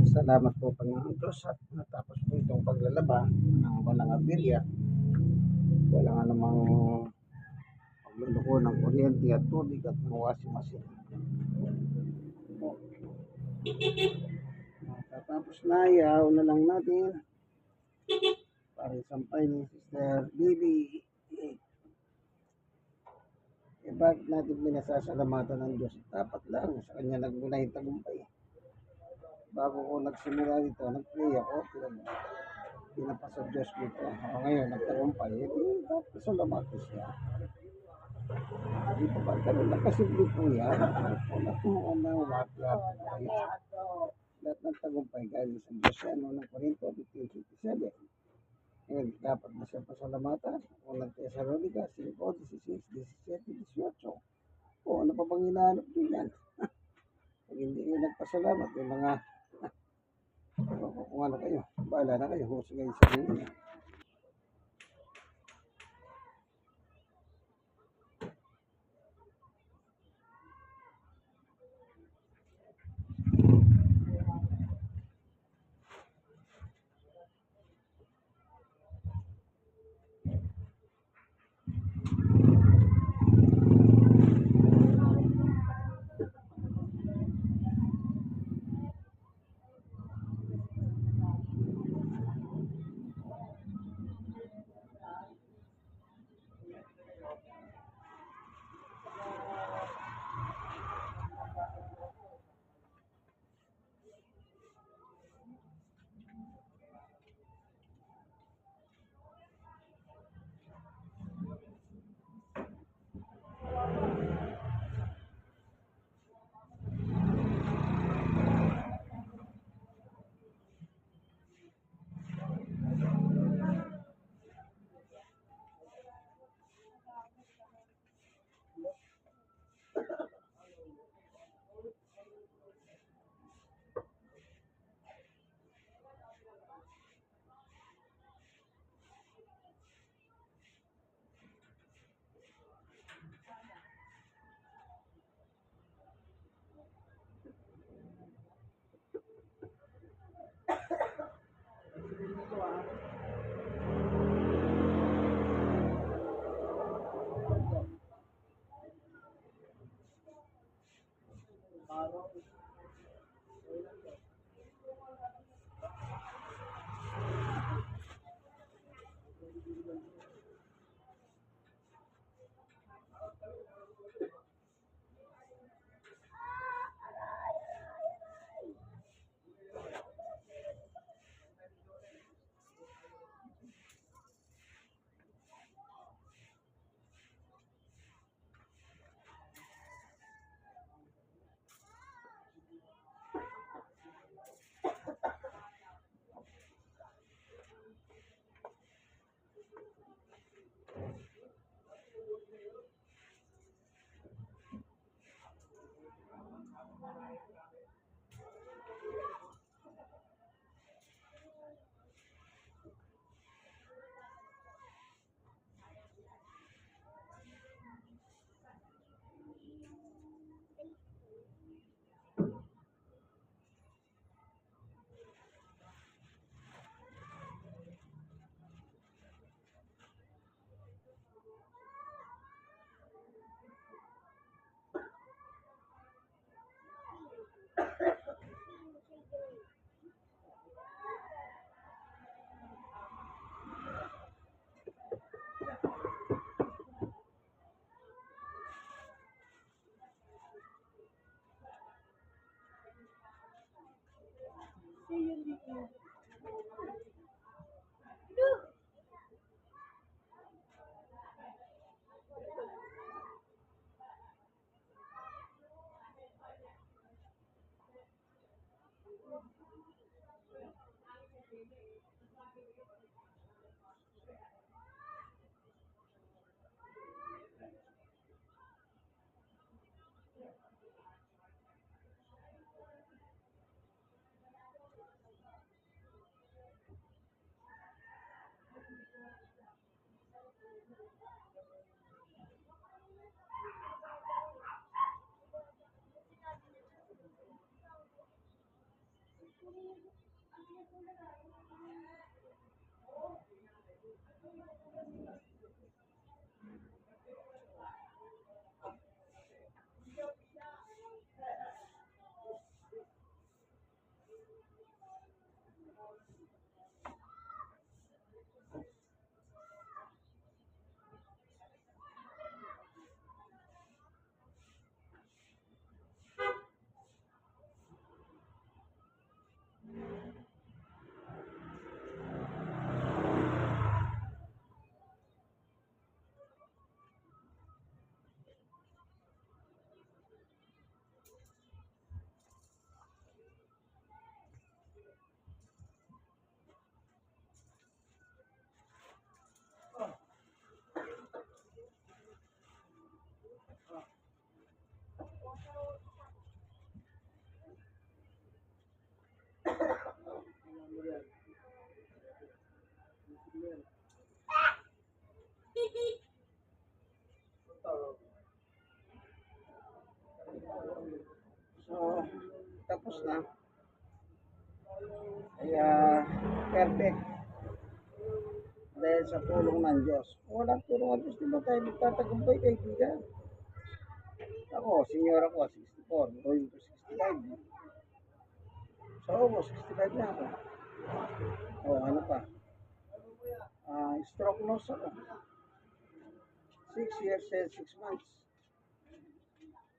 Salamat po Panginoon Diyos at natapos po itong paglalaba ng walang aberya, walang anumang pagluluko ng kuryente at tubig at ng washing machine. Tapos na, iahaw na lang natin para isampay ni Sister Bibi. Bakit natin pinasasalamatan ng Diyos? Dapat lang sa kanya nagbunay tagumpay. Bago ko nagsimula dito, nag-pray ako, pinapasa Diyos dito. O ngayon, nagtagumpay. Dapat salamatan siya. Dito ba? Ganun lang kasimple po yan. Wala kung umakyat. Lahat ng tagumpay galing sa Diyos yan. Unang Korinto 15:27. Ngayon, dapat na siya pasalamatan. Unang Tesalonica 5:16, 17, 18. O ano pa bang hinahanap din yan? Pag hindi kayo nagpasalamat, yung mga kung ano kayo, bahala na kayo. Huwag kayo sa inyo. So, tapos na. Kaya, perfect. Dahil sa tulong ng Diyos. Kung walang tulong ng Diyos, di ba tayo magtatagumpay, kaibigan? Ako, senior ako, 64, going to 65. So, almost 65 na ako. O, ano pa? Stroke loss ako. 6 years and 6 months.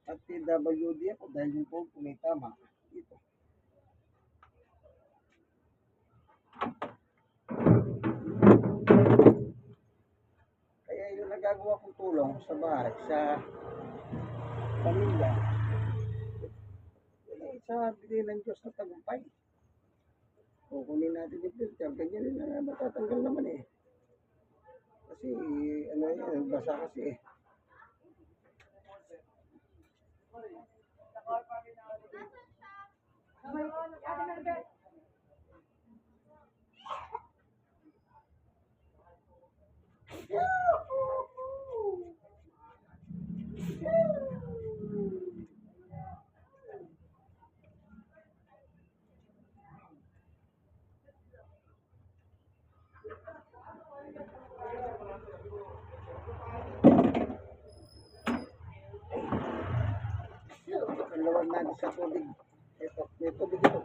At PWD ako dahil yung po may tama. Dito. Kaya yung nagagawa kong tulong sa bahay, sa pamilya, sa bigay ng Diyos na tagumpay. Kukunin natin yung filter, ganyan rin na matatanggal naman eh. Kasi, ano yan, basa kasi eh. Kalawag natin sa tubig. Ito, may tubig ito.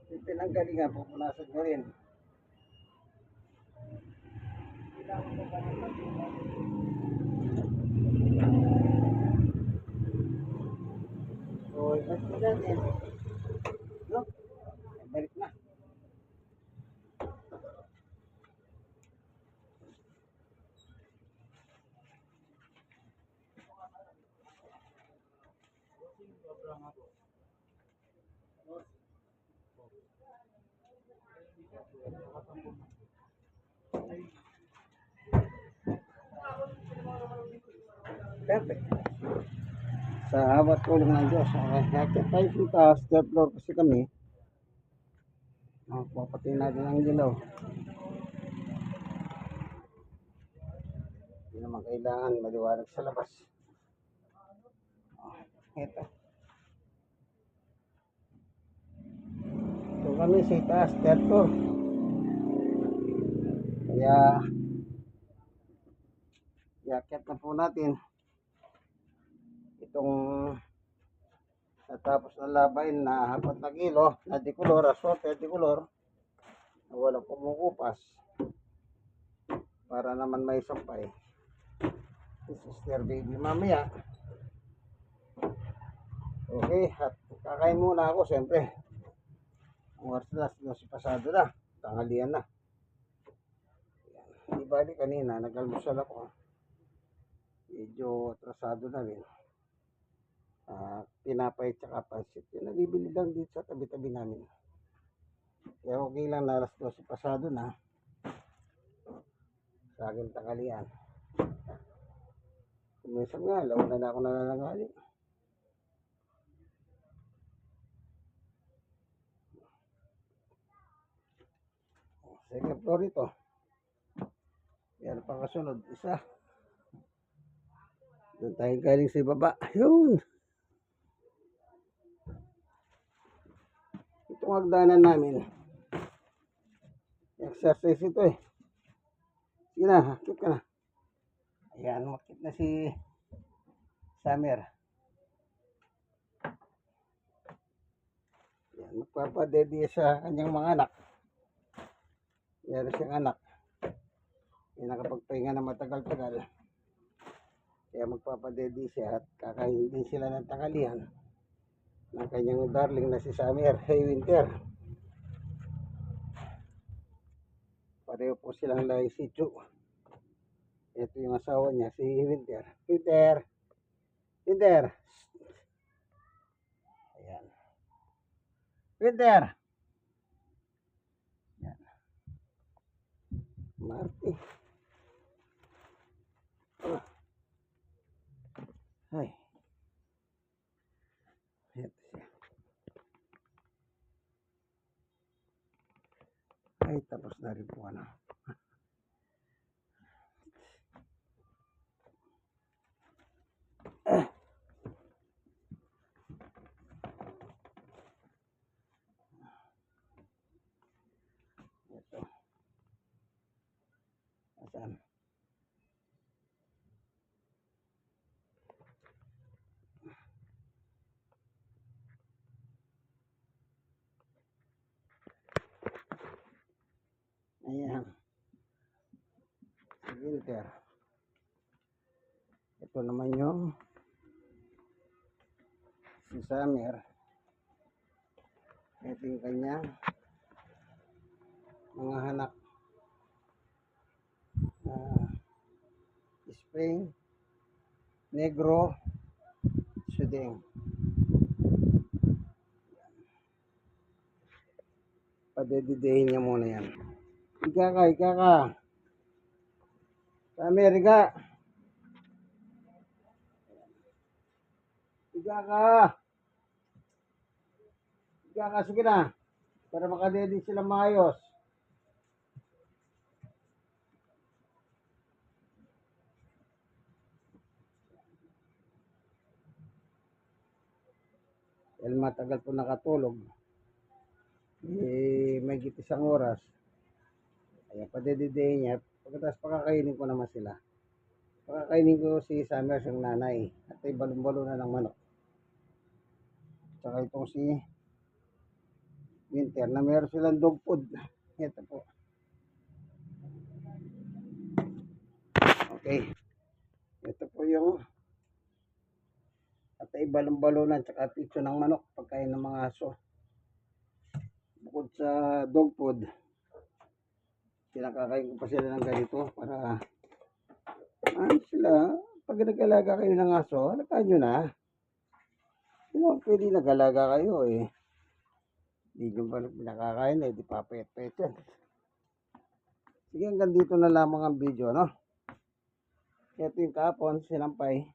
Yung pinanggalingan, pupunasan ko rin. So, ibalik ko natin. No? Balik na. Perfect. Sa hawat tulong ng Diyos. Kaya tayo sa taas, third floor kasi kami. Papatayin natin ang ilaw. Hindi naman kailangan maliwanag sa labas. Ito. So kami sa taas, third floor. Kaya, iakyat na po natin itong natapos na labain na 4 na kilo na dikolor, assorted dikolor na walang kumukupas para naman may sampay. This is their baby mamaya. Okay, at kakain muna ako siyempre. Ang oras na si pasado na, tanghalian na. Di bali kanina nag-almusal ako. medyo atrasado na rin. Tinapay tsaka pansit. Yung nabibili lang dito sa tabi-tabi namin. Kaya okay lang na alas 12 pasado na. Sa aking tanghalian. Kuminsan nga, launa na ako nanananghali. Second floor ito. Yan pa kasunod. Isa. Doon tayo galing sa baba. Yun. Itong hagdanan namin. Exercise ito eh. Sige na, hakit ka na. Ayan, makit na si Summer. Ayan, magpapadedi sa kanyang mga anak. Meron siyang anak. Yung nakapagpahinga na matagal-tagal. Kaya magpapadedi siya at kakain din sila ng tanghalian ng kanyang darling na si Summer. Hey Winter. Pareho po silang lahi si Chu. Ito yung asawa niya, si Winter. Winter! Winter! Ayan. Winter! Ayan. Marty. Oh. Ay. Ito siya. Ay, tapos na rin po ano. Ito. Asan? Ayan. Si Winter. Ito naman yung si Summer. Ito yung kanyang mga anak. Spring, Negro, Sudeng. Padedidehin niya muna yan. Higa ka, higa ka. Summer, higa. Higa ka. Higa ka, sige na. Para makadedi sila maayos. Dahil matagal po nakatulog. May isang oras. Ayan, padedidehin niya. Pagkatapos pakakainin ko naman sila. Pakakainin ko si Summer siyang nanay. At ay balon-balo na ng manok. Tsaka itong si Winter na meron silang dog food. Ito po. Okay. Ito po yung at ay balon-balonan tsaka pitso ng manok pagkain ng mga aso. Bukod sa dog food, kinakakain ko pa sila ng ganito para sila, pag nag-alaga kayo ng aso, alagaan nyo na. Pwede nag-alaga kayo eh. Hindi nyo ba pinakakain eh, di papayat-payat yan. Sige, hanggang dito na lamang ang video, no? Ito yung kahapon, sinampay.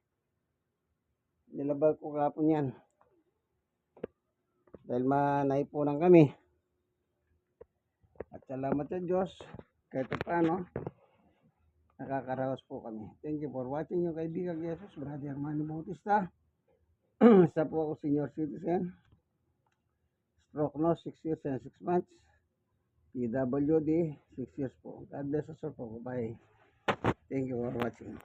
Nilabag ko kahapon yan. Dahil manaipunan kami. At salamat sa Diyos. Kahit paano, nakakaraos po kami. Thank you for watching yung kaibigan Jesus, Brother Manny Bautista. Isa po ako senior citizen. Stroke no, 6 years and 6 months. PWD, 6 years po. God bless us all po. Bye. Thank you for watching.